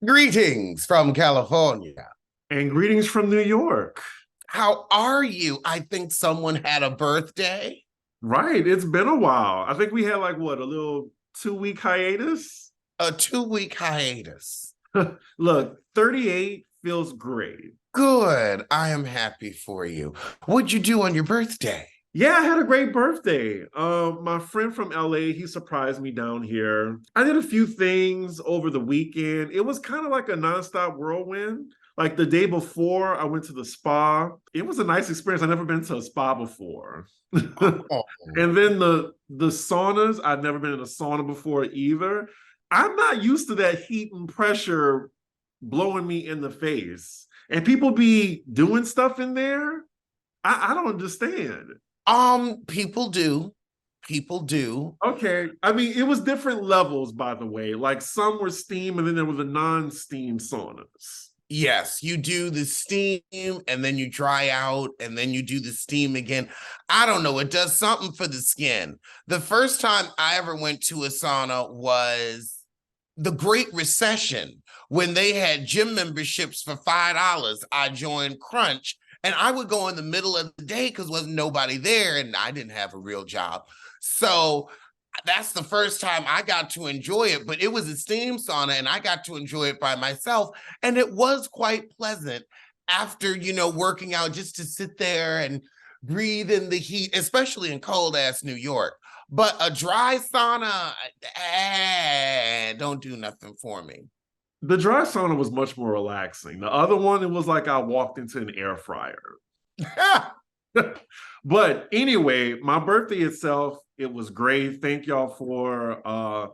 Greetings from California. And greetings from New York. How are you? I think someone had a birthday. Right, it's been a while. I think we had like what, a little 2 week hiatus? A 2 week hiatus. Look, 38 feels great. Good. I am happy for you. What'd you do on your birthday? Yeah, I had a great birthday. My friend from LA, he surprised me down here. I did a few things over the weekend. It was kind of like a nonstop whirlwind. Like the day before, I went to the spa. It was a nice experience. I've never been to a spa before. Oh, And then the saunas, I've never been in a sauna before either. I'm not used to that heat and pressure blowing me in the face. And people be doing stuff in there. I don't understand. people do. People do. Okay. I mean, it was different levels, by the way. Like some were steam and then there was a non-steam saunas. Yes, you do the steam and then you dry out and then you do the steam again. I don't know. It does something for the skin. The first time I ever went to a sauna was the Great Recession when they had gym memberships for $5. I joined Crunch and I would go in the middle of the day because wasn't nobody there and I didn't have a real job. So that's the first time I got to enjoy it, but it was a steam sauna and I got to enjoy it by myself. And it was quite pleasant after, working out just to sit there and breathe in the heat, especially in cold ass New York. But a dry sauna, don't do nothing for me. The dry sauna was much more relaxing. The other one, it was like I walked into an air fryer. But anyway, my birthday itself, it was great. Thank y'all for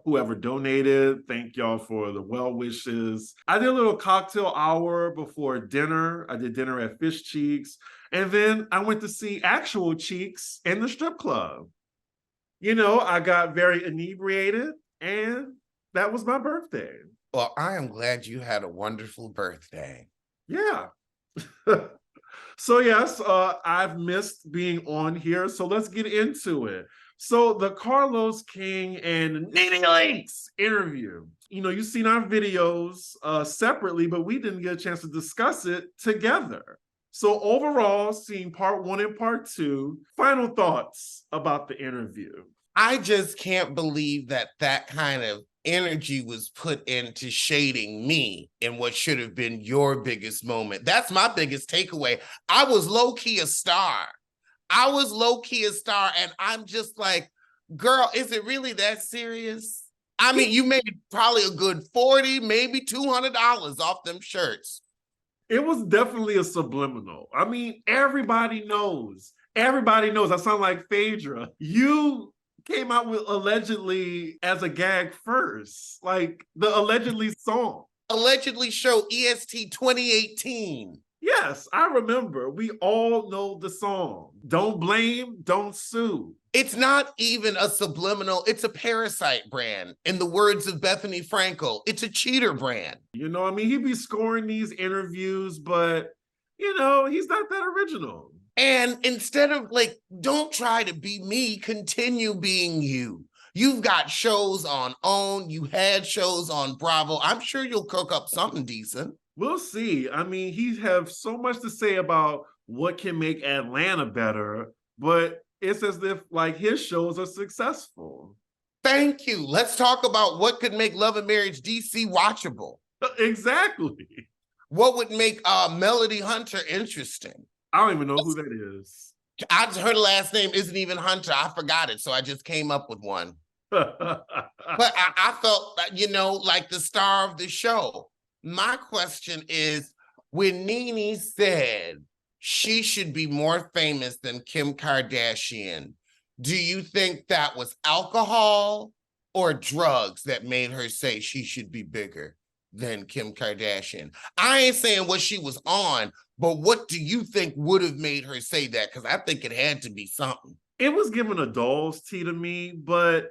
whoever donated. Thank y'all for the well wishes. I did a little cocktail hour before dinner. I did dinner at Fish Cheeks. And then I went to see Actual Cheeks in the strip club. I got very inebriated, and that was my birthday. Well, I am glad you had a wonderful birthday. Yeah. So yes, I've missed being on here. So let's get into it. So the Carlos King and NeNe's interview. You've seen our videos separately, but we didn't get a chance to discuss it together. So overall, seeing part one and part two, final thoughts about the interview. I just can't believe that kind of energy was put into shading me in what should have been your biggest moment. That's my biggest takeaway. I was low-key a star. And I'm just like, girl, is it really that serious? I mean, you made probably a good 40, maybe $200 off them shirts. It was definitely a subliminal. I mean, everybody knows. Everybody knows. I sound like Phaedra. You came out with allegedly as a gag first, like the allegedly song. Allegedly show EST 2018. Yes, I remember. We all know the song. Don't blame, don't sue. It's not even a subliminal, it's a parasite brand. In the words of Bethany Frankel, it's a cheater brand. I mean, he'd be scoring these interviews, but, he's not that original. And instead of don't try to be me, continue being you. You've got shows on OWN, you had shows on Bravo. I'm sure you'll cook up something decent. We'll see. I mean, he has so much to say about what can make Atlanta better, but it's as if his shows are successful. Thank you. Let's talk about what could make Love and Marriage DC watchable. Exactly. What would make Melody Hunter interesting? I don't even know who that is. Her last name isn't even Hunter. I forgot it, so I just came up with one. But I felt, like the star of the show. My question is, when NeNe said she should be more famous than Kim Kardashian, do you think that was alcohol or drugs that made her say she should be bigger than Kim Kardashian? I ain't saying what she was on, but what do you think would have made her say that? Because I think it had to be something. It was giving a doll's tea to me, but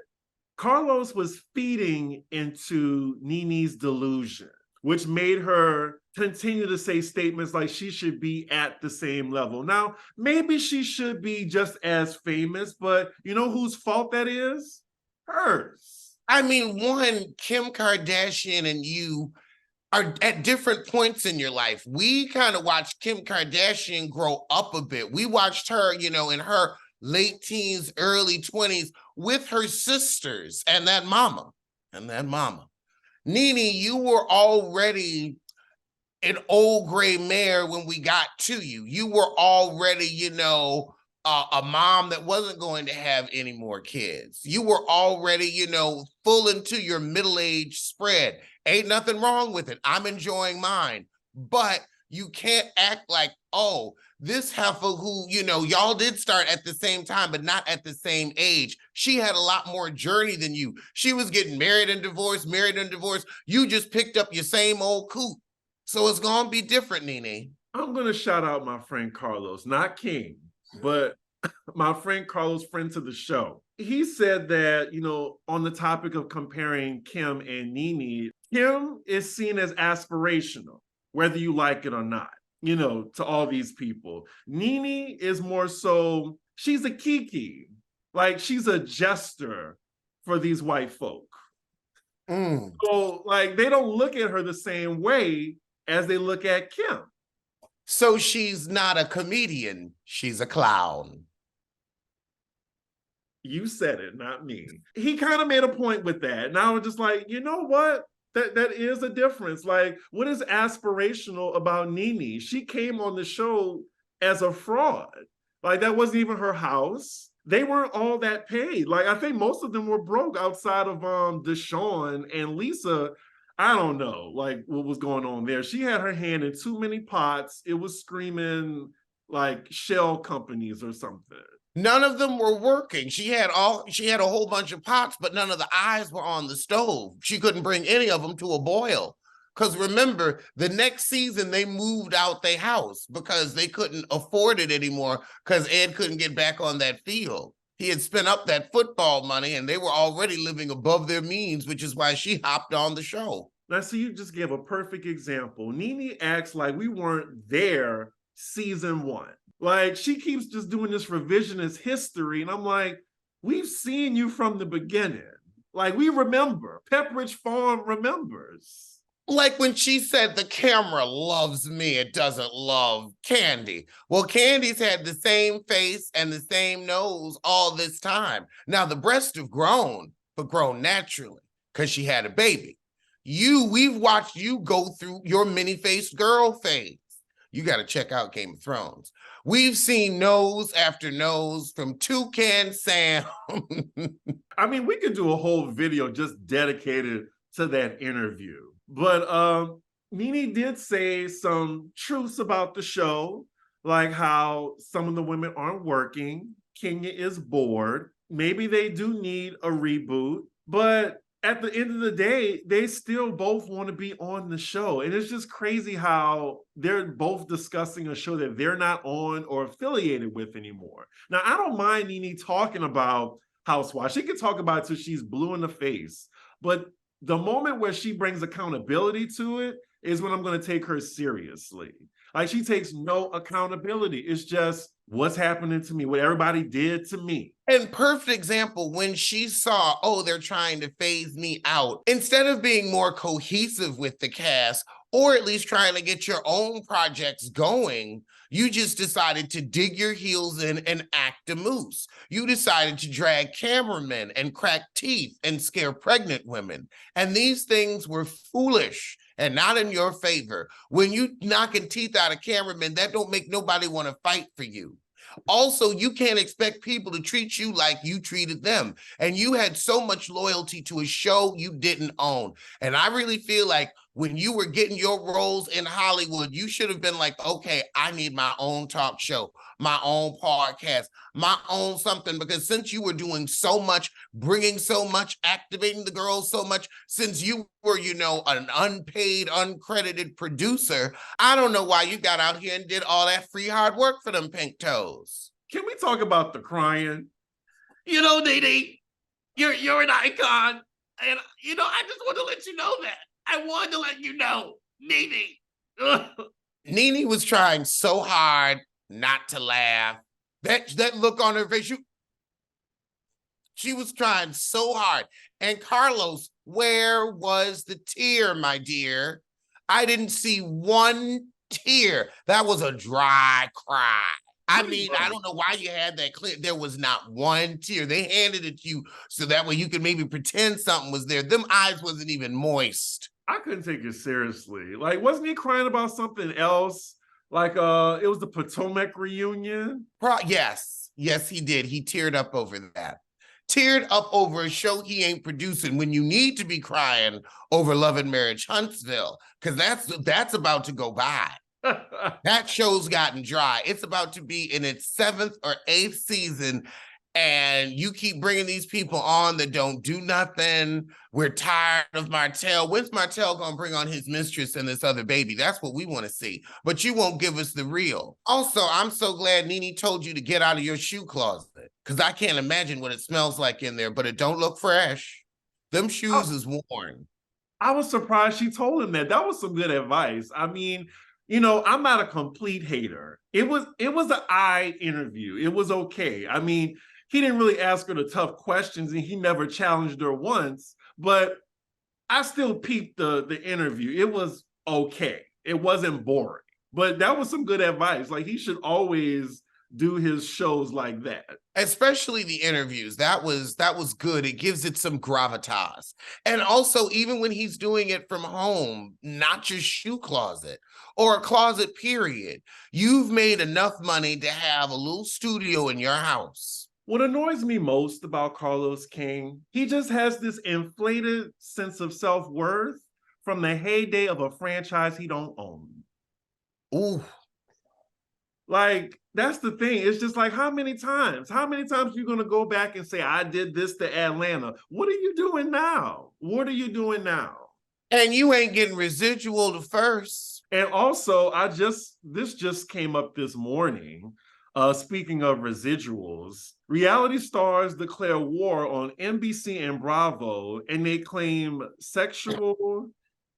Carlos was feeding into NeNe's delusion, which made her continue to say statements like she should be at the same level. Now, maybe she should be just as famous, but you know whose fault that is? Hers. I mean, one, Kim Kardashian and you are at different points in your life. We kind of watched Kim Kardashian grow up a bit. We watched her, you know, in her late teens, early 20s with her sisters and that mama. And that mama. NeNe, you were already an old gray mare when we got to you. You were already, you know, a mom that wasn't going to have any more kids. You were already, you know, full into your middle age spread. Ain't nothing wrong with it. I'm enjoying mine. But you can't act like, oh, this heifer who, you know, y'all did start at the same time, but not at the same age. She had a lot more journey than you. She was getting married and divorced, married and divorced. You just picked up your same old coot. So it's going to be different, NeNe. I'm going to shout out my friend Carlos, not King, but my friend Carlos, friend to the show. He said that, you know, on the topic of comparing Kim and NeNe, Kim is seen as aspirational, whether you like it or not, you know, to all these people. NeNe is more so, she's a kiki, like she's a jester for these white folk. So, like, they don't look at her the same way as they look at Kim. So she's not a comedian, she's a clown. You said it, not me. He kind of made a point with that. And I was just like, you know what? That is a difference. Like, what is aspirational about NeNe? She came on the show as a fraud. Like, that wasn't even her house. They weren't all that paid. Like, I think most of them were broke outside of Deshaun and Lisa. I don't know, like, what was going on there. She had her hand in too many pots. It was screaming like shell companies or something. None of them were working. She had a whole bunch of pots, but none of the eyes were on the stove. She couldn't bring any of them to a boil. Because remember, the next season they moved out their house because they couldn't afford it anymore because Ed couldn't get back on that field. He had spent up that football money and they were already living above their means, which is why she hopped on the show. Now, see, you just gave a perfect example. NeNe acts like we weren't there season one. Like, she keeps just doing this revisionist history. And I'm like, we've seen you from the beginning. Like, we remember. Pepperidge Farm remembers. Like when she said the camera loves me, it doesn't love Candy. Well, Candy's had the same face and the same nose all this time. Now, the breasts have grown, but grown naturally because she had a baby. We've watched you go through your mini-faced girl phase. You got to check out Game of Thrones. We've seen nose after nose from Toucan Sam. I mean, we could do a whole video just dedicated to that interview. But NeNe did say some truths about the show, like how some of the women aren't working. Kenya is bored. Maybe they do need a reboot. But at the end of the day, they still both want to be on the show. And it's just crazy how they're both discussing a show that they're not on or affiliated with anymore. Now, I don't mind NeNe talking about Housewives. She can talk about it till she's blue in the face. But the moment where she brings accountability to it is when I'm going to take her seriously. Like, she takes no accountability. It's just what's happening to me, what everybody did to me. And perfect example, when she saw, oh, they're trying to phase me out, instead of being more cohesive with the cast, or at least trying to get your own projects going, you just decided to dig your heels in and act a moose. You decided to drag cameramen and crack teeth and scare pregnant women. And these things were foolish and not in your favor. When you knocking teeth out of cameramen, that don't make nobody want to fight for you. Also, you can't expect people to treat you like you treated them. And you had so much loyalty to a show you didn't own. And I really feel like when you were getting your roles in Hollywood, you should have been like, okay, I need my own talk show, my own podcast, my own something. Because since you were doing so much, bringing so much, activating the girls so much, since you were, you know, an unpaid, uncredited producer, I don't know why you got out here and did all that free hard work for them pink toes. Can we talk about the crying? You know, NeNe, you're an icon. And, you know, I just want to let you know that. I wanted to let you know, NeNe. NeNe was trying so hard not to laugh. That look on her face, she was trying so hard. And Carlos, where was the tear, my dear? I didn't see one tear. That was a dry cry. I mean, I don't know why you had that clip. There was not one tear. They handed it to you so that way you could maybe pretend something was there. Them eyes wasn't even moist. I couldn't take it seriously. Like, wasn't he crying about something else? Like, it was the Potomac reunion. Yes, yes, he did. He teared up over that. Teared up over a show he ain't producing when you need to be crying over Love and Marriage Huntsville, because that's about to go by. That show's gotten dry. It's about to be in its 7th or 8th season, and you keep bringing these people on that don't do nothing. We're tired of Martell. When's Martell gonna bring on his mistress and this other baby? That's what we want to see, but you won't give us the real. Also, I'm so glad NeNe told you to get out of your shoe closet, because I can't imagine what it smells like in there, but it don't look fresh. Them shoes is worn. I was surprised she told him that. That was some good advice. I mean, you know, I'm not a complete hater. It was an eye interview. It was okay. I mean, he didn't really ask her the tough questions and he never challenged her once, but I still peeped the interview. It was okay. It wasn't boring, but that was some good advice. Like, he should always do his shows like that. Especially the interviews. That was good. It gives it some gravitas. And also, even when he's doing it from home, not just shoe closet or a closet period, you've made enough money to have a little studio in your house. What annoys me most about Carlos King, he just has this inflated sense of self-worth from the heyday of a franchise he don't own. Ooh. Like, that's the thing. It's just like, how many times are you going to go back and say, I did this to Atlanta? What are you doing now? What are you doing now? And you ain't getting residual the first. And also, this just came up this morning. Speaking of residuals, reality stars declare war on NBC and Bravo, and they claim sexual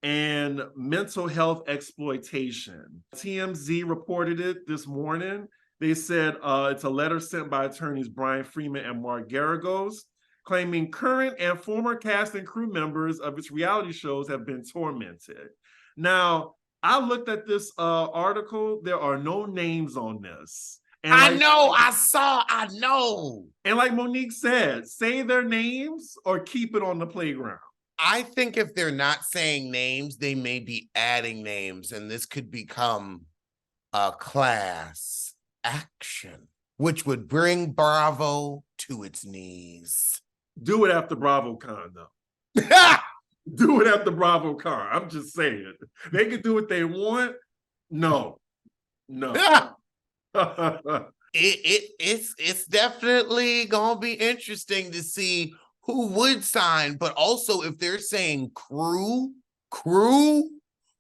and mental health exploitation. TMZ reported it this morning. They said it's a letter sent by attorneys Brian Freeman and Mark Garagos, claiming current and former cast and crew members of its reality shows have been tormented. Now, I looked at this article. There are no names on this. And I know. And like Monique said, say their names or keep it on the playground. I think if they're not saying names, they may be adding names, and this could become a class action, which would bring Bravo to its knees. Do it after BravoCon, though. Do it after BravoCon. I'm just saying. They can do what they want. No. It's definitely gonna be interesting to see who would sign, but also if they're saying crew,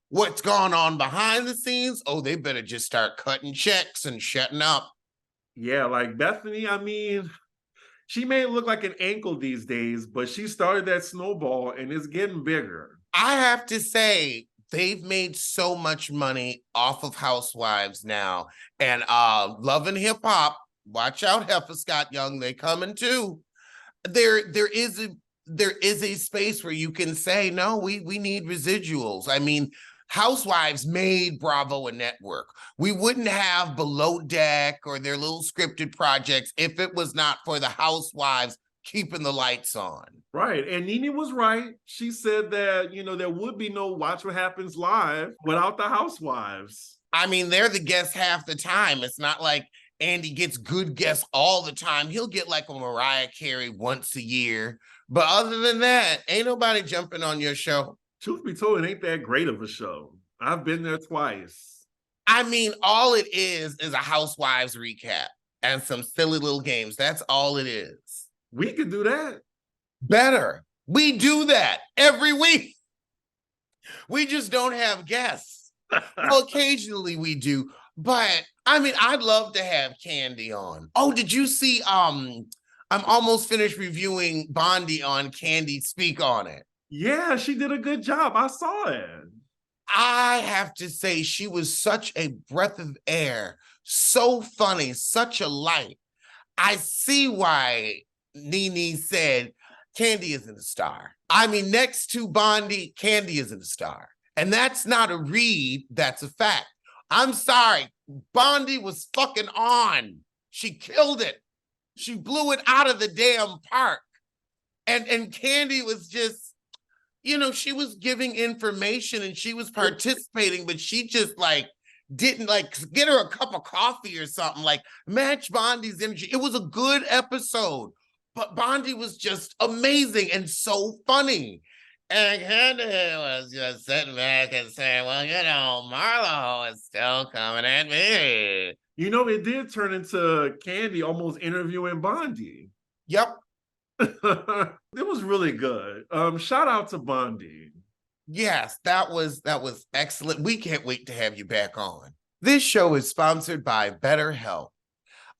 what's going on behind the scenes? Oh, they better just start cutting checks and shutting up. Yeah, like Bethany, I mean, she may look like an ankle these days, but she started that snowball and it's getting bigger. I have to say, they've made so much money off of Housewives now. And Love and Hip Hop, watch out, Heifer Scott Young, they coming too. There is a space where you can say, no, we need residuals. I mean, Housewives made Bravo a network. We wouldn't have Below Deck or their little scripted projects if it was not for the Housewives keeping the lights on. Right. And NeNe was right. She said that, you know, there would be no Watch What Happens Live without the Housewives. I mean, they're the guests half the time. It's not like Andy gets good guests all the time. He'll get like a Mariah Carey once a year. But other than that, ain't nobody jumping on your show. Truth be told, it ain't that great of a show. I've been there twice. I mean, all it is a Housewives recap and some silly little games. That's all it is. We could do that. Better. We do that every week. We just don't have guests. Well, occasionally we do, but I mean, I'd love to have Candy on. Oh, did you see? I'm almost finished reviewing Bondi on Candy Speak on it. Yeah, she did a good job. I saw it. I have to say, she was such a breath of air, so funny, such a light. I see why NeNe said Candy isn't a star. I mean, next to Bondi, Candy isn't a star. And that's not a read, that's a fact. I'm sorry, Bondi was fucking on. She killed it. She blew it out of the damn park. And Candy was just, she was giving information and she was participating, but she just like didn't like get her a cup of coffee or something, like match Bondi's energy. It was a good episode, but Bondi was just amazing and so funny. And Candy was just sitting back and saying, well, Marlo is still coming at me. It did turn into Candy almost interviewing Bondi. Yep. It was really good. Shout out to Bondi. Yes, that was excellent. We can't wait to have you back on. This show is sponsored by BetterHelp.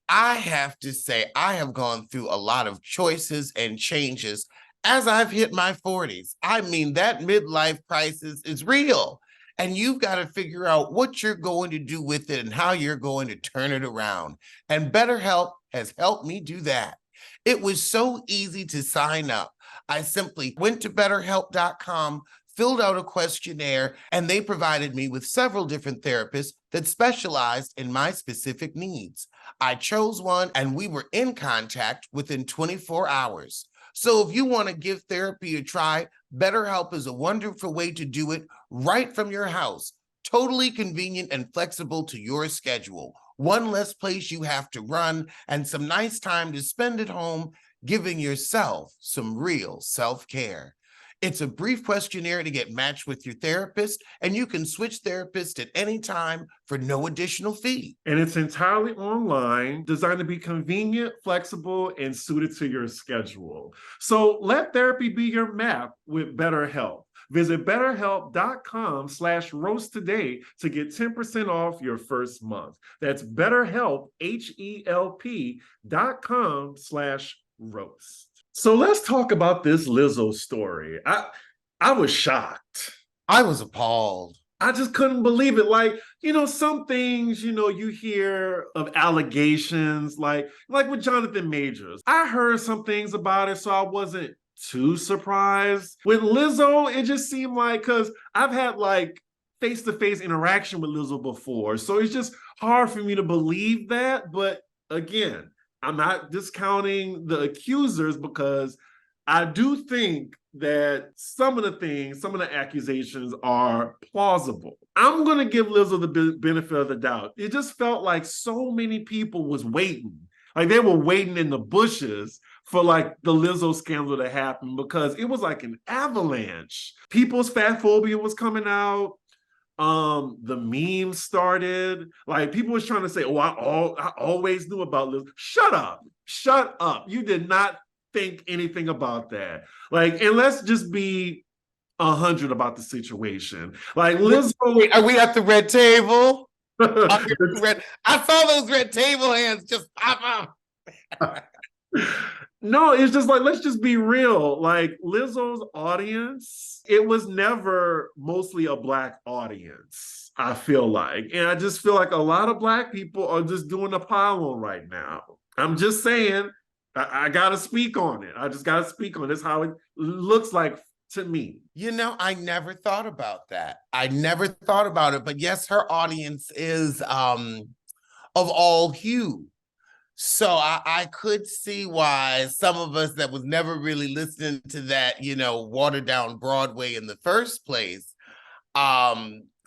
I have to say, I have gone through a lot of choices and changes as I've hit my 40s. I mean, that midlife crisis is real. And you've got to figure out what you're going to do with it and how you're going to turn it around. And BetterHelp has helped me do that. It was so easy to sign up. I simply went to BetterHelp.com, filled out a questionnaire, and they provided me with several different therapists that specialized in my specific needs. I chose one, and we were in contact within 24 hours. So if you want to give therapy a try, BetterHelp is a wonderful way to do it right from your house. Totally convenient and flexible to your schedule. One less place you have to run and some nice time to spend at home giving yourself some real self-care. It's a brief questionnaire to get matched with your therapist, and you can switch therapists at any time for no additional fee. And it's entirely online, designed to be convenient, flexible, and suited to your schedule. So let therapy be your map with BetterHelp. Visit betterhelp.com/roast today to get 10% off your first month. That's BetterHelp, HELP.com/roast. So let's talk about this Lizzo story. I was shocked. I was appalled. I just couldn't believe it. Like, some things, you hear of allegations, like with Jonathan Majors. I heard some things about it, so I wasn't too surprised. With Lizzo, it just seemed like, because I've had like face-to-face interaction with Lizzo before, so it's just hard for me to believe that. But again, I'm not discounting the accusers, because I do think that some of the accusations are plausible. I'm going to give Lizzo the benefit of the doubt. It just felt like so many people was waiting. Like they were waiting in the bushes for like the Lizzo scandal to happen, because it was like an avalanche. People's fat phobia was coming out. The memes started. Like people was trying to say, I always knew about Lizzo. Shut up. You did not think anything about that. Like, and let's just be 100 about the situation. Like Lizzo. Are we at the red table? I saw those red table hands just pop up. No, it's just like, let's just be real. Like Lizzo's audience, it was never mostly a Black audience, I feel like. And I just feel like a lot of Black people are just doing a pile on right now. I'm just saying, I got to speak on it. I just got to speak on it. That's how it looks like to me. I never thought about that. I never thought about it. But yes, her audience is of all hue. So I could see why some of us that was never really listening to that, watered down Broadway in the first place,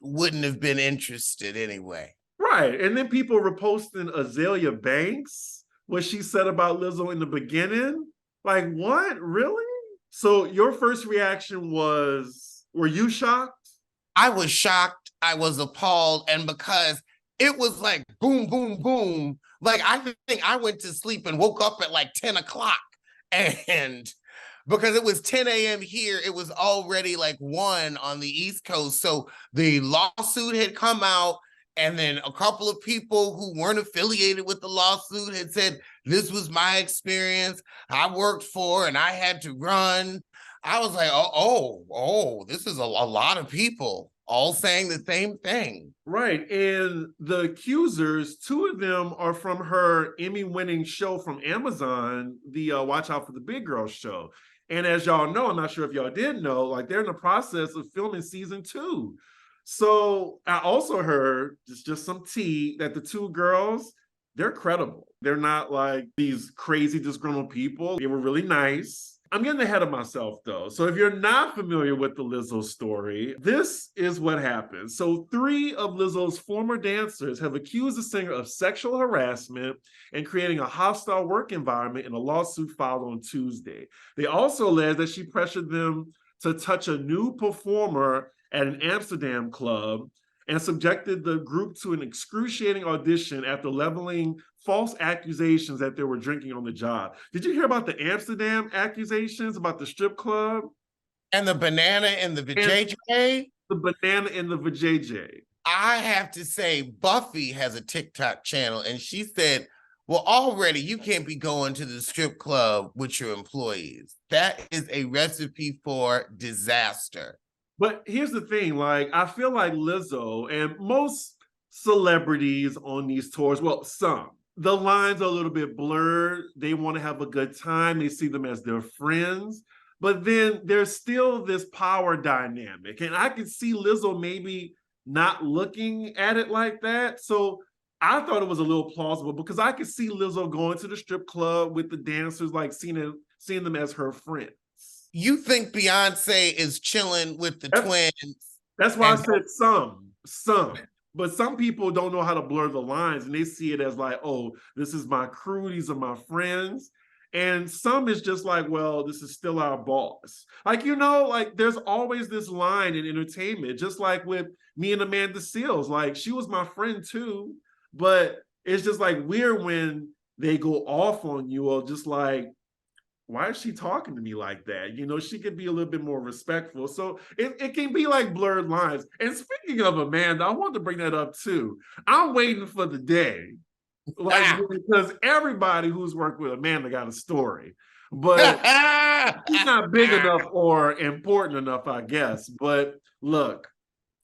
wouldn't have been interested anyway. Right. And then people were posting Azalea Banks, what she said about Lizzo in the beginning. Like, what? Really? So your first reaction was, were you shocked? I was shocked. I was appalled. And because it was like boom, boom, boom. Like, I think I went to sleep and woke up at like 10 o'clock. And because it was 10 a.m. here, it was already like 1 on the East Coast. So the lawsuit had come out. And then a couple of people who weren't affiliated with the lawsuit had said, this was my experience. I worked for, and I had to run. I was like, this is a lot of people all saying the same thing. Right. And the accusers, 2 of them are from her Emmy-winning show from Amazon, the Watch Out for the Big Girl show. And as y'all know, I'm not sure if y'all did know, like they're in the process of filming season 2. So I also heard just some tea that the two girls, they're credible. They're not like these crazy disgruntled people. They were really nice. I'm getting ahead of myself though. So if you're not familiar with the Lizzo story, this is what happened. So 3 of Lizzo's former dancers have accused the singer of sexual harassment and creating a hostile work environment in a lawsuit filed on Tuesday. They also allege that she pressured them to touch a new performer at an Amsterdam club and subjected the group to an excruciating audition after leveling false accusations that they were drinking on the job. Did you hear about the Amsterdam accusations about the strip club? And the banana and the vajayjay? The banana in the vajayjay. I have to say, Buffy has a TikTok channel, and she said, well, already you can't be going to the strip club with your employees. That is a recipe for disaster. But here's the thing, like, I feel like Lizzo and most celebrities on these tours, well, some, the lines are a little bit blurred. They want to have a good time. They see them as their friends. But then there's still this power dynamic. And I can see Lizzo maybe not looking at it like that. So I thought it was a little plausible because I could see Lizzo going to the strip club with the dancers, like seeing them as her friends. You think Beyonce is chilling with the twins? That's why I said some. But some people don't know how to blur the lines and they see it as like, oh, this is my crew, these are my friends. And some is just like, well, this is still our boss. Like, like there's always this line in entertainment, just like with me and Amanda Seales. Like, she was my friend too, but it's just like weird when they go off on you or just like, why is she talking to me like that? She could be a little bit more respectful. So it can be like blurred lines. And speaking of Amanda, I wanted to bring that up too. I'm waiting for the day. Because everybody who's worked with Amanda got a story. But she's not big enough or important enough, I guess. But look,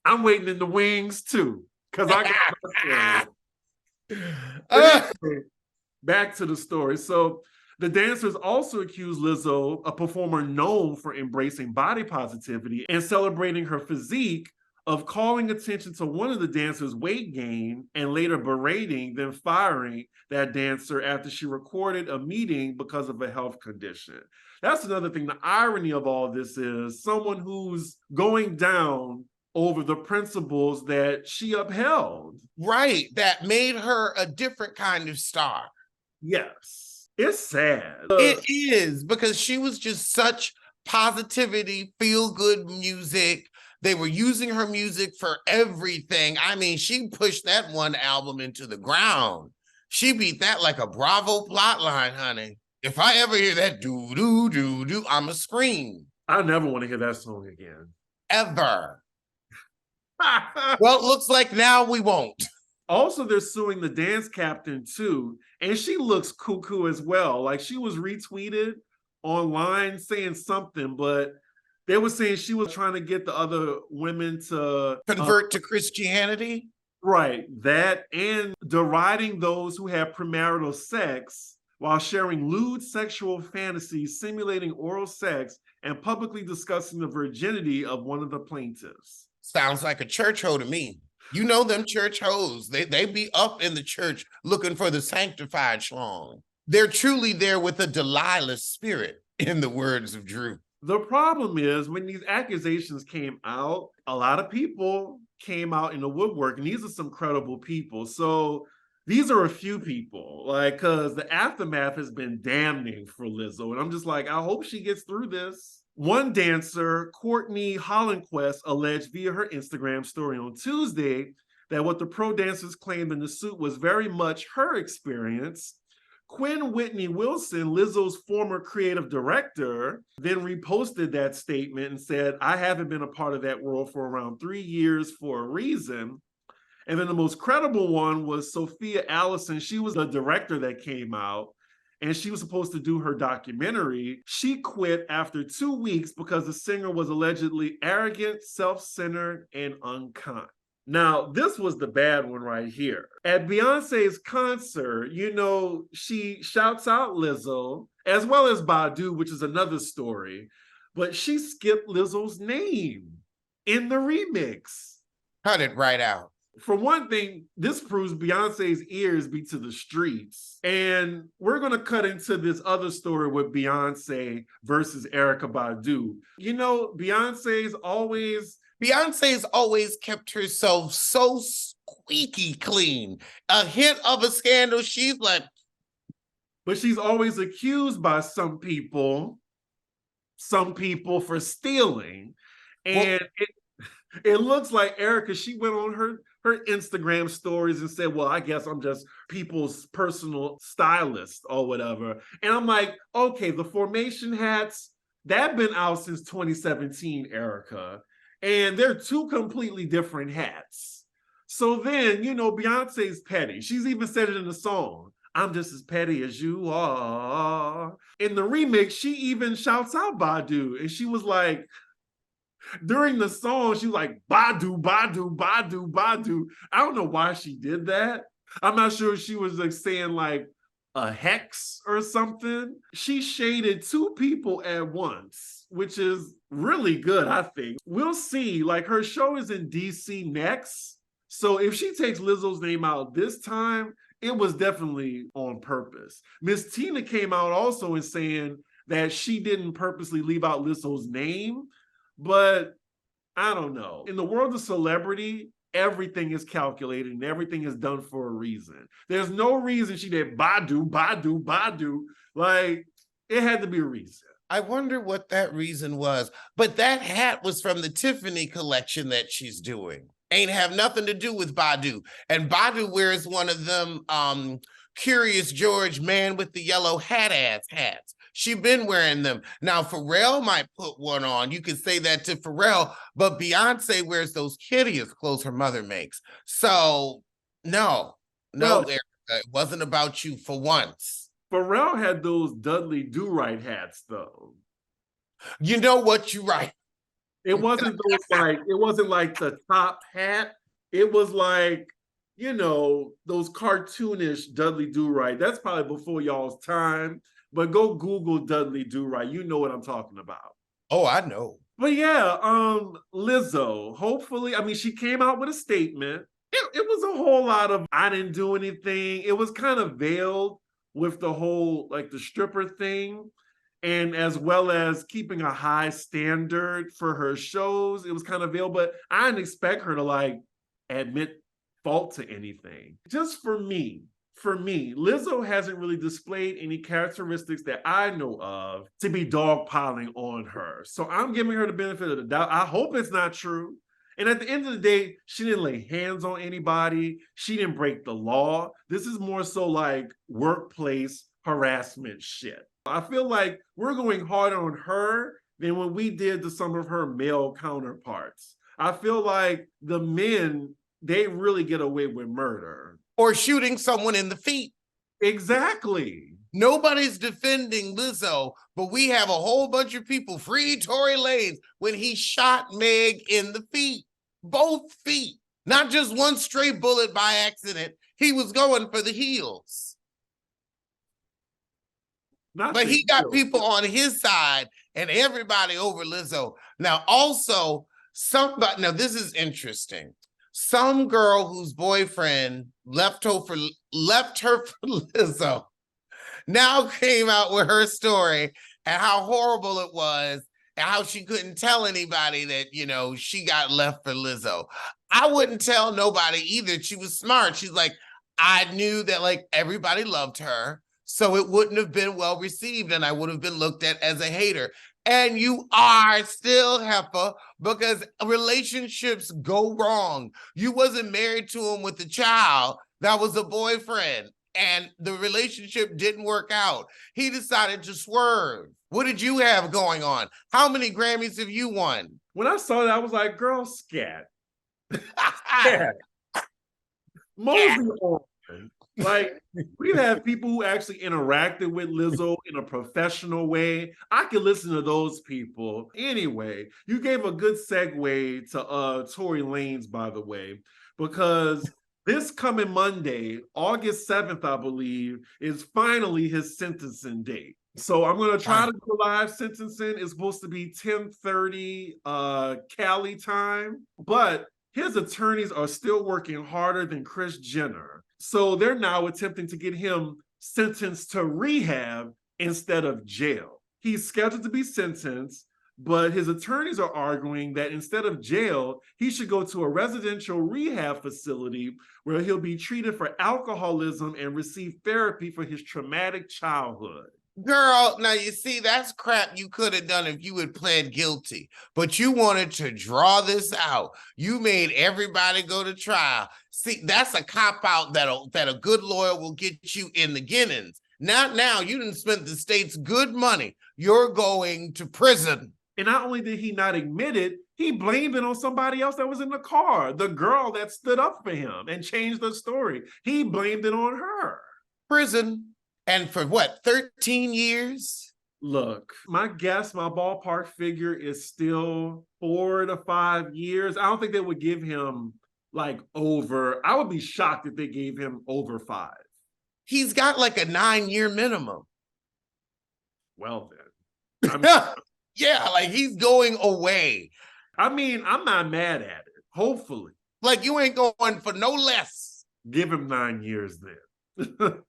I'm waiting in the wings too. Because I got my story. Back to the story. So the dancers also accused Lizzo, a performer known for embracing body positivity and celebrating her physique, of calling attention to one of the dancers' weight gain and later berating, then firing that dancer after she recorded a meeting because of a health condition. That's another thing. The irony of all this is someone who's going down over the principles that she upheld. Right, that made her a different kind of star. Yes. It's sad. It is, because she was just such positivity, feel-good music. They were using her music for everything. I mean, she pushed that one album into the ground. She beat that like a Bravo plotline, honey. If I ever hear that do-do-do-do, I'ma scream. I never want to hear that song again. Ever. Well, it looks like now we won't. Also, they're suing the dance captain too, and she looks cuckoo as well. Like, she was retweeted online saying something, but they were saying she was trying to get the other women to convert to Christianity. Right, that, and deriding those who have premarital sex while sharing lewd sexual fantasies, simulating oral sex, and publicly discussing the virginity of one of the plaintiffs. Sounds like a church hoe to me. You know them church hoes. They be up in the church looking for the sanctified schlong. They're truly there with a Delilah spirit, in the words of Drew. The problem is when these accusations came out, a lot of people came out in the woodwork, and these are some credible people. So these are a few people, like, because the aftermath has been damning for Lizzo. And I'm just like, I hope she gets through this. One dancer, Courtney Hollandquest, alleged via her Instagram story on Tuesday that what the pro dancers claimed in the suit was very much her experience. Quinn Whitney Wilson, Lizzo's former creative director, then reposted that statement and said, I haven't been a part of that world for around 3 years for a reason. And then the most credible one was Sophia Allison. She was the director that came out, and she was supposed to do her documentary. She quit after 2 weeks because the singer was allegedly arrogant, self-centered, and unkind. Now, this was the bad one right here. At Beyonce's concert, you know, she shouts out Lizzo, as well as Badu, which is another story, but she skipped Lizzo's name in the remix. Cut it right out. For one thing, this proves Beyonce's ears be to the streets. And we're going to cut into this other story with Beyonce versus Erykah Badu. You know, Beyonce's always kept herself so squeaky clean. A hint of a scandal, she's like. But she's always accused by some people for stealing. And it looks like Erykah, she went on her Instagram stories and said, well, I guess I'm just people's personal stylist or whatever. And I'm like, okay, the formation hats, that been out since 2017, Erykah. And they're two completely different hats. So then, you know, Beyonce's petty. She's even said it in the song. I'm just as petty as you are. In the remix, she even shouts out Badu. And she was like, during the song, she was like, Badu, Badu, Badu, Badu. I don't know why she did that. I'm not sure if she was like saying like a hex or something. She shaded two people at once, which is really good, I think. We'll see. Like, her show is in DC next. So if she takes Lizzo's name out this time, it was definitely on purpose. Miss Tina came out also and saying that she didn't purposely leave out Lizzo's name. But I don't know. In the world of celebrity, everything is calculated and everything is done for a reason. There's no reason she did Badu, Badu, Badu. Like, it had to be a reason. I wonder what that reason was. But that hat was from the Tiffany collection that she's doing. Ain't have nothing to do with Badu. And Badu wears one of them Curious George man with the yellow hats. She been wearing them. Now, Pharrell might put one on. You could say that to Pharrell, but Beyonce wears those hideous clothes her mother makes. So, no, Erykah, it wasn't about you for once. Pharrell had those Dudley Do-Right hats, though. You know what? You're right. It wasn't like the top hat. It was like, you know, those cartoonish Dudley Do-Right. That's probably before y'all's time. But go Google Dudley Do-Right. You know what I'm talking about. Oh, I know. But yeah, Lizzo, hopefully, I mean, she came out with a statement. It was a whole lot of, I didn't do anything. It was kind of veiled with the whole, like, the stripper thing. And as well as keeping a high standard for her shows. It was kind of veiled, but I didn't expect her to, like, admit fault to anything. Just for me, Lizzo hasn't really displayed any characteristics that I know of to be dogpiling on her. So I'm giving her the benefit of the doubt. I hope it's not true. And at the end of the day, she didn't lay hands on anybody. She didn't break the law. This is more so like workplace harassment shit. I feel like we're going harder on her than when we did to some of her male counterparts. I feel like the men, they really get away with murder. Or shooting someone in the feet. Exactly. Nobody's defending Lizzo, but we have a whole bunch of people, free Tory Lanez, when he shot Meg in the feet. Both feet. Not just one stray bullet by accident. He was going for the heels. But he got people on his side and everybody over Lizzo. Now, also, now this is interesting. Some girl whose boyfriend left her for Lizzo now came out with her story and how horrible it was and how she couldn't tell anybody that, you know, she got left for Lizzo. I wouldn't tell nobody either. She was smart. She's like, I knew that like everybody loved her, so it wouldn't have been well received and I would have been looked at as a hater. And you are still, heifer, because relationships go wrong. You wasn't married to him with a child. That was a boyfriend. And the relationship didn't work out. He decided to swerve. What did you have going on? How many Grammys have you won? When I saw that, I was like, girl, scat. Scat. Mosey on. Like, we've had people who actually interacted with Lizzo in a professional way. I can listen to those people. Anyway, you gave a good segue to Tory Lanez, by the way, because this coming Monday, August 7th, I believe, is finally his sentencing date. So I'm going to try to do live sentencing. It's supposed to be 10:30 Cali time, but his attorneys are still working harder than Kris Jenner. So they're now attempting to get him sentenced to rehab instead of jail. He's scheduled to be sentenced, but his attorneys are arguing that instead of jail, he should go to a residential rehab facility where he'll be treated for alcoholism and receive therapy for his traumatic childhood. Girl, now you see, that's crap you could have done if you had pled guilty, but you wanted to draw this out. You made everybody go to trial. See, that's a cop-out that a good lawyer will get you in the Guinness. Now you didn't spend the state's good money. You're going to prison. And not only did he not admit it, he blamed it on somebody else that was in the car, the girl that stood up for him and changed the story. He blamed it on her. Prison. And for what, 13 years? Look, my guess, my ballpark figure is still 4 to 5 years. I don't think they would give him like over. I would be shocked if they gave him over 5. He's got like a 9-year minimum. Well, then. I mean, yeah, like he's going away. I mean, I'm not mad at it. Hopefully. Like you ain't going for no less. Give him 9 years then.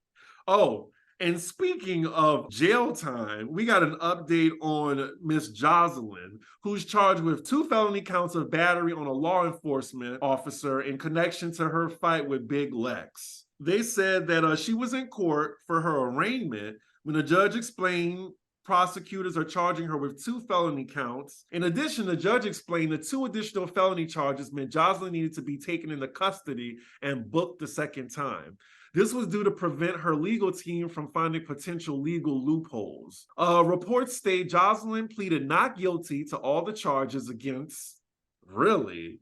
Oh, and speaking of jail time, we got an update on Miss Jocelyn, who's charged with 2 felony counts of battery on a law enforcement officer in connection to her fight with Big Lex. They said that she was in court for her arraignment when the judge explained prosecutors are charging her with 2 felony counts. In addition, the judge explained the 2 additional felony charges meant Jocelyn needed to be taken into custody and booked the second time. This was due to prevent her legal team from finding potential legal loopholes. Reports state Jocelyn pleaded not guilty to all the charges against, really?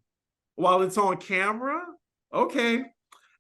While it's on camera? Okay.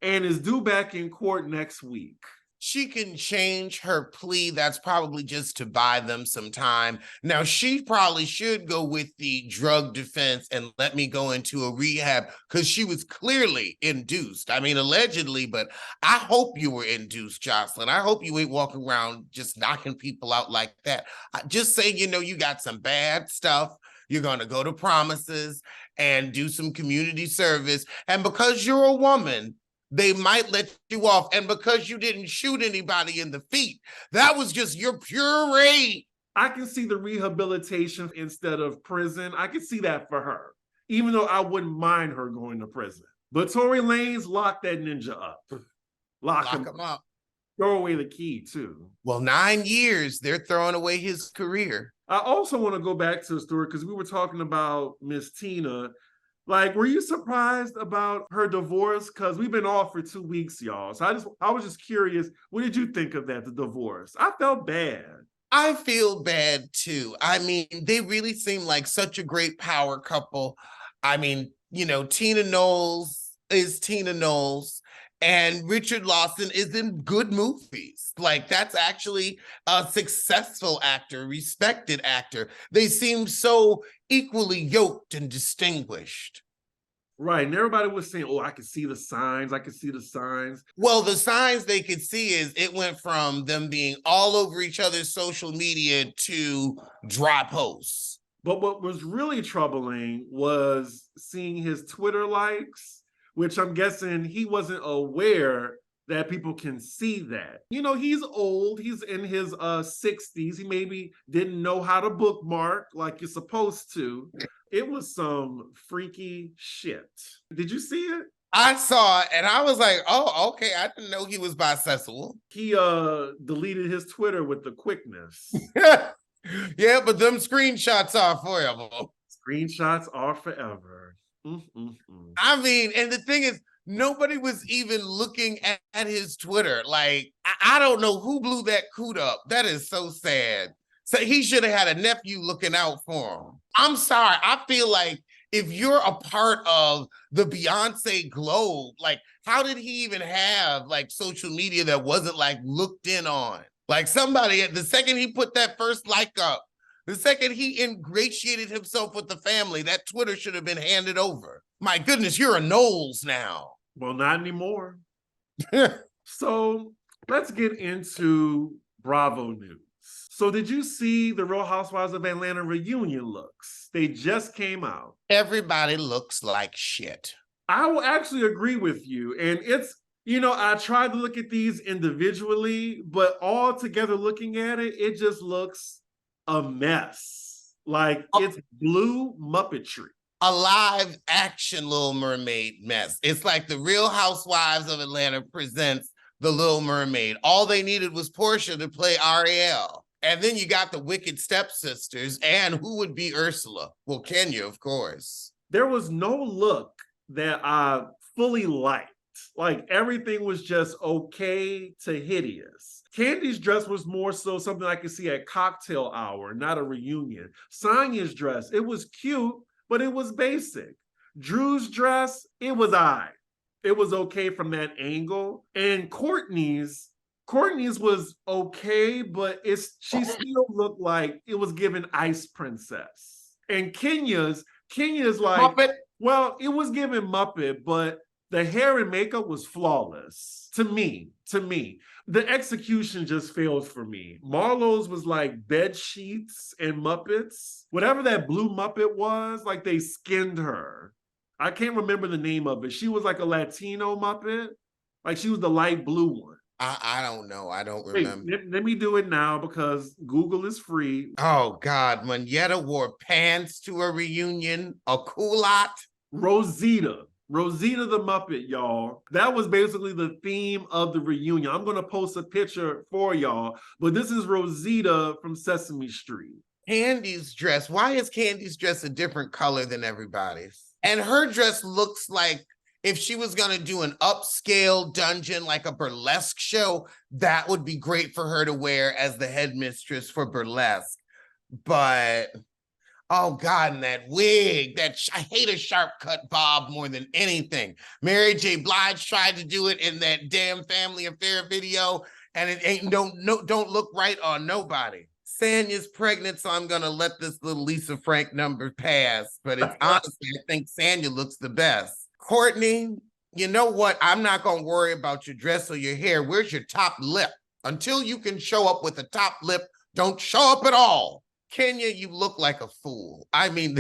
And is due back in court next week. She can change her plea. That's probably just to buy them some time. Now, she probably should go with the drug defense and let me go into a rehab because she was clearly induced. I mean, allegedly, but I hope you were induced, Jocelyn. I hope you ain't walking around just knocking people out like that. Just say, you got some bad stuff. You're going to go to Promises and do some community service. And because you're a woman, they might let you off. And because you didn't shoot anybody in the feet, that was just your pure rage. I can see the rehabilitation instead of prison. I can see that for her, even though I wouldn't mind her going to prison. But Tory Lanez, lock that ninja up. Lock him up. Throw away the key, too. Well, 9 years, they're throwing away his career. I also want to go back to the story because we were talking about Miss Tina. Like, were you surprised about her divorce? Because we've been off for 2 weeks, y'all. So I was just curious, what did you think of that, the divorce? I felt bad. I feel bad too. I mean, they really seem like such a great power couple. I mean, Tina Knowles is Tina Knowles and Richard Lawson is in good movies. Like, that's actually a successful actor, respected actor. They seem so equally yoked and distinguished. Right. And everybody was saying, I can see the signs. I can see the signs. Well, the signs they could see is it went from them being all over each other's social media to dry posts. But what was really troubling was seeing his Twitter likes, which I'm guessing he wasn't aware that people can see that. He's old. He's in his 60s. He maybe didn't know how to bookmark like you're supposed to. It was some freaky shit. Did you see it? I saw it and I was like, oh, okay. I didn't know he was bisexual. He deleted his Twitter with the quickness. Yeah, but them screenshots are forever. Screenshots are forever. I mean, and the thing is, nobody was even looking at his Twitter. Like, I don't know who blew that coot up. That is so sad. So he should have had a nephew looking out for him. I'm sorry. I feel like if you're a part of the Beyonce globe, like, how did he even have like social media that wasn't like looked in on? Like somebody, the second he put that first like up, the second he ingratiated himself with the family, that Twitter should have been handed over. My goodness, you're a Knowles now. Well, not anymore. So let's get into Bravo News. So did you see the Real Housewives of Atlanta reunion looks? They just came out. Everybody looks like shit. I will actually agree with you. And it's, I tried to look at these individually, but all together looking at it, it just looks a mess. Like it's blue Muppetry. A live action Little Mermaid mess. It's like the Real Housewives of Atlanta presents The Little Mermaid. All they needed was Portia to play Ariel. And then you got the Wicked Stepsisters, and who would be Ursula? Well, Kenya, of course. There was no look that I fully liked. Like everything was just okay to hideous. Candy's dress was more so something I could see at cocktail hour, not a reunion. Sonya's dress, it was cute, but it was basic. Drew's dress, it was It was okay from that angle. And Courtney's was okay, but she still looked like it was given Ice Princess. And Kenya's like, Muppet. Well, it was given Muppet, but the hair and makeup was flawless to me. The execution just failed for me. Marlo's was like bed sheets and Muppets. Whatever that blue Muppet was, like they skinned her. I can't remember the name of it. She was like a Latino Muppet. Like she was the light blue one. I don't know. I don't remember. Wait, let me do it now because Google is free. Oh, God. Moneta wore pants to a reunion, a culotte. Rosita the Muppet, y'all. That was basically the theme of the reunion. I'm going to post a picture for y'all, but this is Rosita from Sesame Street. Candy's dress. Why is Candy's dress a different color than everybody's? And her dress looks like if she was going to do an upscale dungeon, like a burlesque show, that would be great for her to wear as the headmistress for burlesque. But, oh God, and that wig, I hate a sharp cut bob more than anything. Mary J. Blige tried to do it in that damn Family Affair video, and it don't look right on nobody. Sanya's pregnant, so I'm going to let this little Lisa Frank number pass. But it's honestly, I think Sanya looks the best. Courtney, you know what? I'm not going to worry about your dress or your hair. Where's your top lip? Until you can show up with a top lip, don't show up at all. Kenya, you look like a fool. I mean,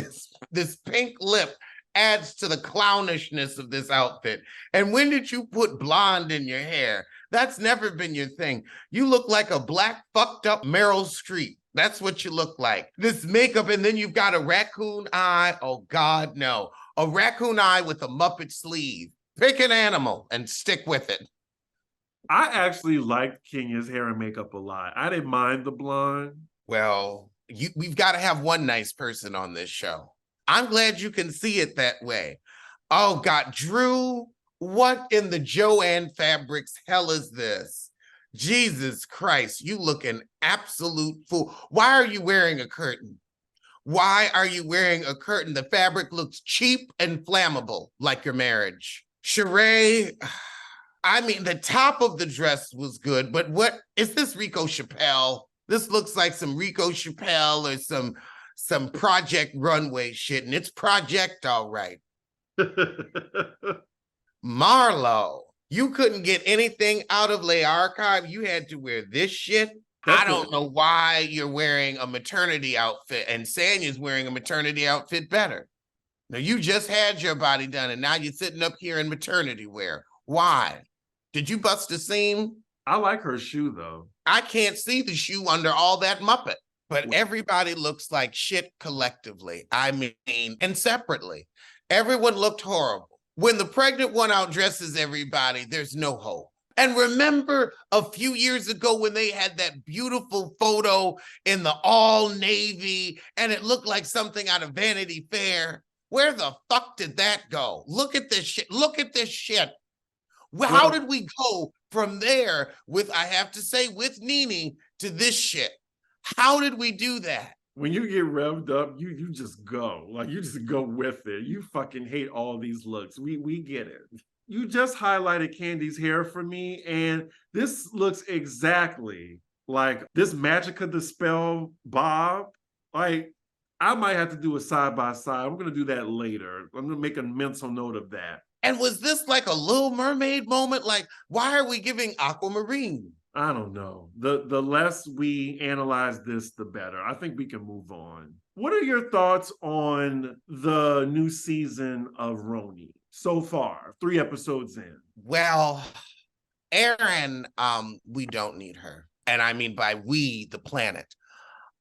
this pink lip adds to the clownishness of this outfit. And when did you put blonde in your hair? That's never been your thing. You look like a black fucked up Meryl Streep. That's what you look like. This makeup, and then you've got a raccoon eye. Oh God, no. A raccoon eye with a Muppet sleeve. Pick an animal and stick with it. I actually liked Kenya's hair and makeup a lot. I didn't mind the blonde. Well, we've got to have one nice person on this show. I'm glad you can see it that way. Oh God, Drew, what in the Joanne Fabrics hell is this? Jesus Christ, you look an absolute fool. Why are you wearing a curtain? Why are you wearing a curtain? The fabric looks cheap and flammable, like your marriage. Sheree, I mean, the top of the dress was good, but what is this, Rico Chappelle? This looks like some Rico Chappelle or some Project Runway shit, and it's Project all right. Marlo, you couldn't get anything out of Le Archive. You had to wear this shit. I don't know why you're wearing a maternity outfit and Sanya's wearing a maternity outfit better. Now, you just had your body done and now you're sitting up here in maternity wear. Why? Did you bust a seam? I like her shoe, though. I can't see the shoe under all that Muppet, but everybody looks like shit collectively. I mean, and separately. Everyone looked horrible. When the pregnant one outdresses everybody, there's no hope. And remember a few years ago when they had that beautiful photo in the all navy and it looked like something out of Vanity Fair? Where the fuck did that go? Look at this shit. Look at this shit. How did we go from there with, I have to say, with NeNe to this shit? How did we do that? when you get revved up, you just go. Like you just go with it. You fucking hate all these looks. We get it. You just highlighted Candy's hair for me, and this looks exactly like this Magica the Spell Bob. Like, I might have to do a side by side. I'm gonna do that later. I'm gonna make a mental note of that. And was this like a Little Mermaid moment? Like, why are we giving Aquamarine? I don't know. The less we analyze this, the better. I think we can move on. What are your thoughts on the new season of Roni so far? 3 episodes in. Well, Erin, we don't need her. And I mean by we, the planet.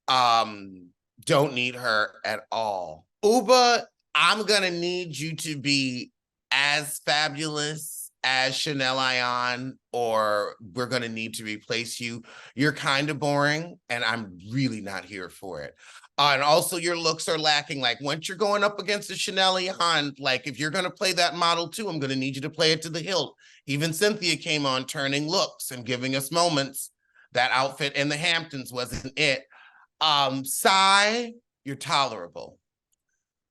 Don't need her at all. Uba, I'm gonna need you to be as fabulous as Chanel Ayan, or we're gonna need to replace you. You're kind of boring, and I'm really not here for it. And also your looks are lacking. Like once you're going up against a Chanel Ayan, like if you're gonna play that model too, I'm gonna need you to play it to the hilt. Even Cynthia came on turning looks and giving us moments. That outfit in the Hamptons wasn't it. Psy, you're tolerable.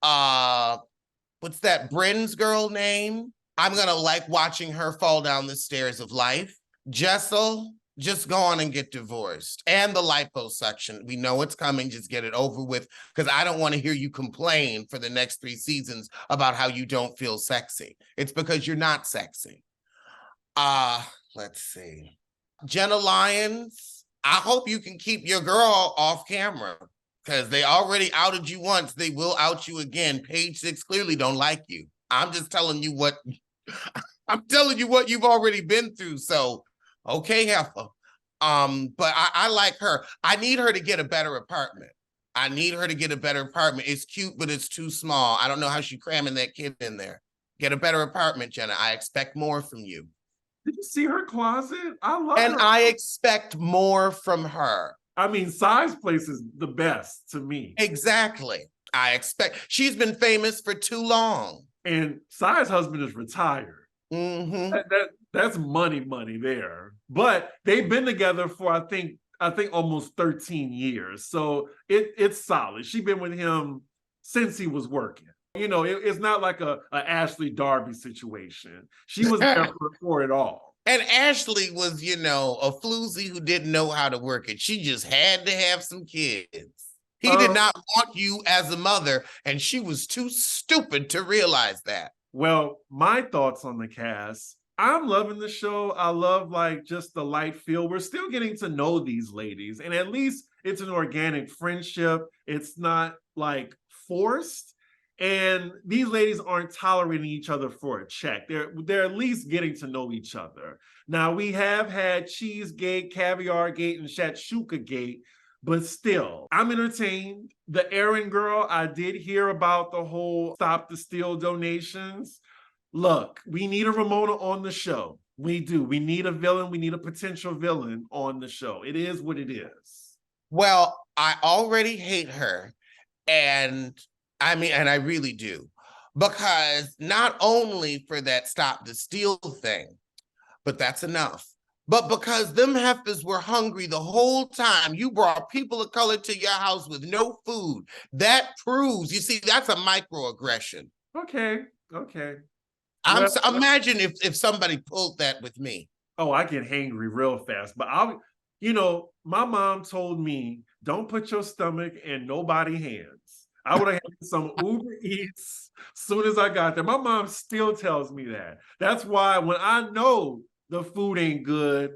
What's that Bryn's girl name? I'm gonna like watching her fall down the stairs of life. Jessel, just go on and get divorced. And the liposuction, we know it's coming, just get it over with, because I don't want to hear you complain for the next 3 seasons about how you don't feel sexy. It's because you're not sexy. Let's see. Jenna Lyons, I hope you can keep your girl off camera, because they already outed you once. They will out you again. Page 6 clearly don't like you. I'm just telling you what you've already been through. So, okay, Heifer. But I like her. I need her to get a better apartment. It's cute, but it's too small. I don't know how she's cramming that kid in there. Get a better apartment, Jenna. I expect more from you. Did you see her closet? I love And her. I expect more from her. I mean, Psy's place is the best to me. Exactly. She's been famous for too long. And Psy's husband is retired. Mm-hmm. That's money there. But they've been together for I think almost 13 years. So it's solid. She's been with him since he was working. You know, it's not like a Ashley Darby situation. She was there for it all. And Ashley was, a floozy who didn't know how to work it. She just had to have some kids. He did not want you as a mother, and she was too stupid to realize that. Well, my thoughts on the cast. I'm loving the show. I love just the light feel. We're still getting to know these ladies, and at least it's an organic friendship. It's not forced. And these ladies aren't tolerating each other for a check. They're at least getting to know each other. Now, we have had Cheesegate, Caviargate, and Shakshuka-gate, but still, I'm entertained. The Erin girl, I did hear about the whole Stop the Steal donations. Look, we need a Ramona on the show. We do. We need a villain. We need a potential villain on the show. It is what it is. Well, I already hate her. And I really do, because not only for that Stop the Steal thing, but that's enough. But because them heifers were hungry the whole time, you brought people of color to your house with no food. That proves, you see, that's a microaggression. Okay. Imagine if somebody pulled that with me. Oh, I get hangry real fast. But my mom told me, don't put your stomach in nobody's hands. I would have had some Uber Eats as soon as I got there. My mom still tells me that. That's why when I know the food ain't good,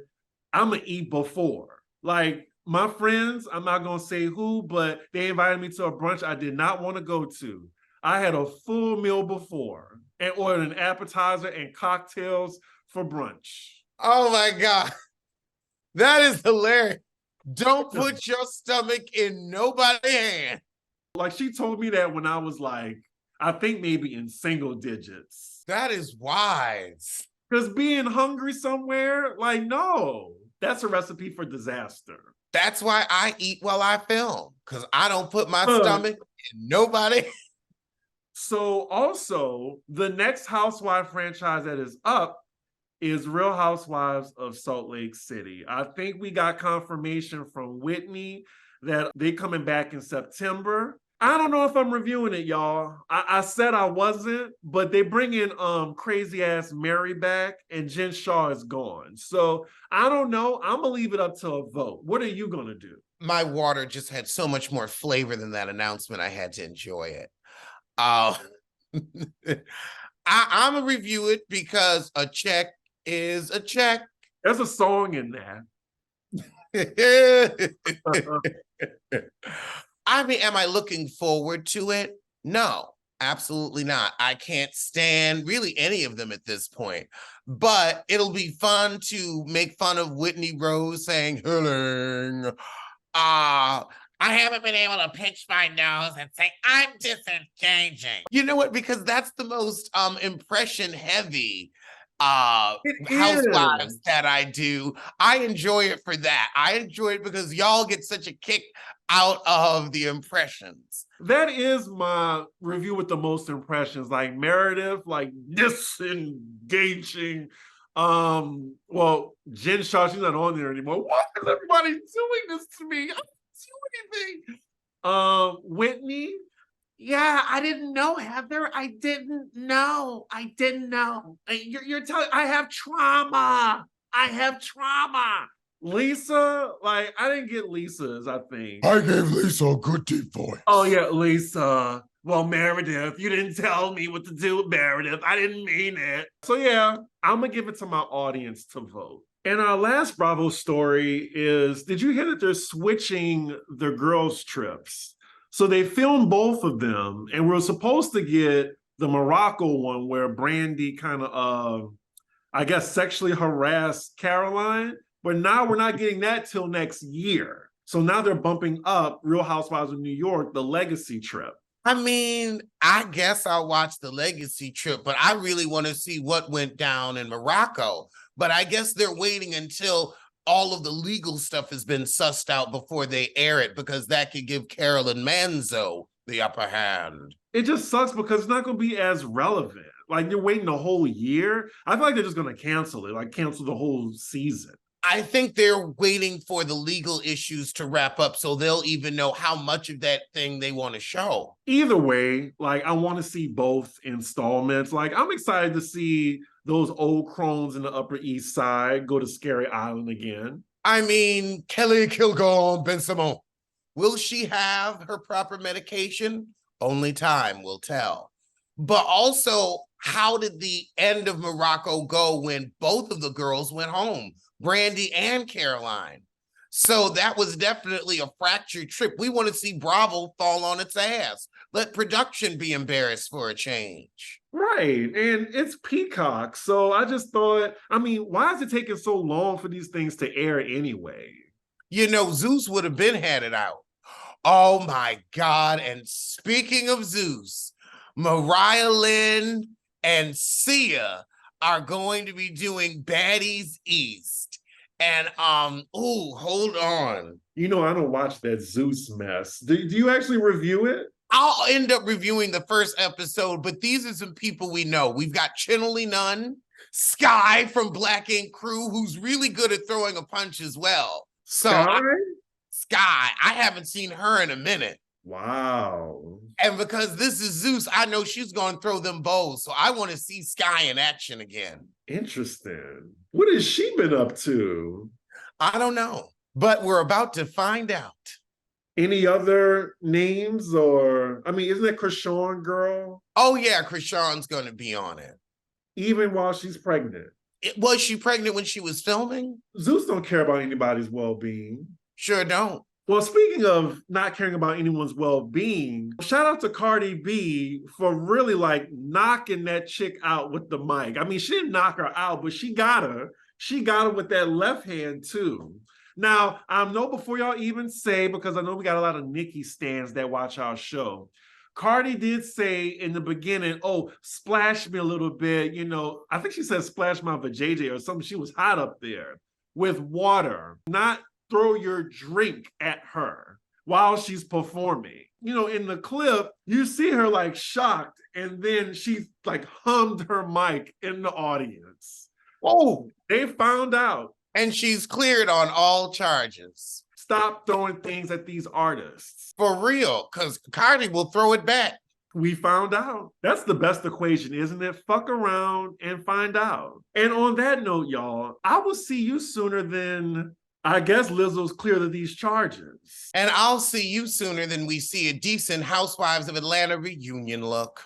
I'm going to eat before. My friends, I'm not going to say who, but they invited me to a brunch I did not want to go to. I had a full meal before and ordered an appetizer and cocktails for brunch. Oh my God. That is hilarious. Don't put your stomach in nobody's hand. She told me that when I was I think maybe in single digits. That is wise. Because being hungry somewhere, no, that's a recipe for disaster. That's why I eat while I film, because I don't put my stomach in nobody. So also, the next Housewife franchise that is up is Real Housewives of Salt Lake City. I think we got confirmation from Whitney that they coming back in September. I don't know if I'm reviewing it, y'all. I said I wasn't, but they bring in crazy ass Mary back and Jen Shaw is gone. So I don't know. I'm gonna leave it up to a vote. What are you gonna do? My water just had so much more flavor than that announcement. I had to enjoy it. I'm gonna review it because a check is a check. There's a song in there. I mean, am I looking forward to it? No, absolutely not. I can't stand really any of them at this point. But it'll be fun to make fun of Whitney Rose saying, "Hilling." I haven't been able to pinch my nose and say, I'm disengaging. You know what? Because that's the most impression heavy housewives that I do. I enjoy it for that. I enjoy it because y'all get such a kick out of the impressions. That is my review with the most impressions. Like Meredith, like disengaging. Well, Jen Shaw, she's not on there anymore. Why is everybody doing this to me? I don't do anything. Whitney. Yeah, I didn't know, Heather. I didn't know. You're telling. I have trauma. Lisa, like I didn't get Lisa's, I think. I gave Lisa a good deep voice. Oh yeah, Lisa. Well, Meredith, you didn't tell me what to do with Meredith. I didn't mean it. So yeah, I'm gonna give it to my audience to vote. And our last Bravo story is, did you hear that they're switching the girls' trips? So they filmed both of them, and we're supposed to get the Morocco one where Brandy kind of, I guess, sexually harassed Caroline. But now we're not getting that till next year. So now they're bumping up Real Housewives of New York, the Legacy trip. I mean, I guess I'll watch the Legacy trip, but I really want to see what went down in Morocco. But I guess they're waiting until all of the legal stuff has been sussed out before they air it, because that could give Carolyn Manzo the upper hand. It just sucks because it's not going to be as relevant. Like, you're waiting a whole year. I feel like they're just going to cancel it, like cancel the whole season. I think they're waiting for the legal issues to wrap up so they'll even know how much of that thing they want to show. Either way, like, I want to see both installments. Like, I'm excited to see those old crones in the Upper East Side go to Scary Island again. I mean, Kelly Kilgore Ben-Simon, will she have her proper medication? Only time will tell. But also, how did the end of Morocco go when both of the girls went home? Brandy and Caroline. So that was definitely a fractured trip. We want to see Bravo fall on its ass. Let production be embarrassed for a change. Right. And it's Peacock. So I just thought, I mean, why is it taking so long for these things to air anyway? You know, Zeus would have been had it out. Oh my God. And speaking of Zeus, Mariah Lynn and Sia are going to be doing Baddies East. And hold on. You know, I don't watch that Zeus mess. Do you actually review it? I'll end up reviewing the first episode, but these are some people we know. We've got Chinley Nunn, Sky from Black Ink Crew, who's really good at throwing a punch as well. So Sky, I haven't seen her in a minute. Wow. And because this is Zeus, I know she's going to throw them bows. So I want to see Sky in action again. Interesting. What has she been up to? I don't know, but we're about to find out. Any other names? Or, I mean, isn't that Krishan girl? Oh yeah, Krishan's going to be on it. Even while she's pregnant. Was she pregnant when she was filming? Zeus don't care about anybody's well-being. Sure don't. Well, speaking of not caring about anyone's well-being, shout out to Cardi B for really like knocking that chick out with the mic. I mean, she didn't knock her out, but she got her. She got her with that left hand too. Now, I know before y'all even say, because I know we got a lot of Nicki stans that watch our show, Cardi did say in the beginning, oh, splash me a little bit. You know, I think she said splash my vajayjay or something. She was hot up there with water, not throw your drink at her while she's performing. You know, in the clip, you see her like shocked, and then she like hummed her mic in the audience. Oh, they found out. And she's cleared on all charges. Stop throwing things at these artists. For real, because Cardi will throw it back. We found out. That's the best equation, isn't it? Fuck around and find out. And on that note, y'all, I will see you sooner than, I guess, Lizzo's cleared of these charges. And I'll see you sooner than we see a decent Housewives of Atlanta reunion look.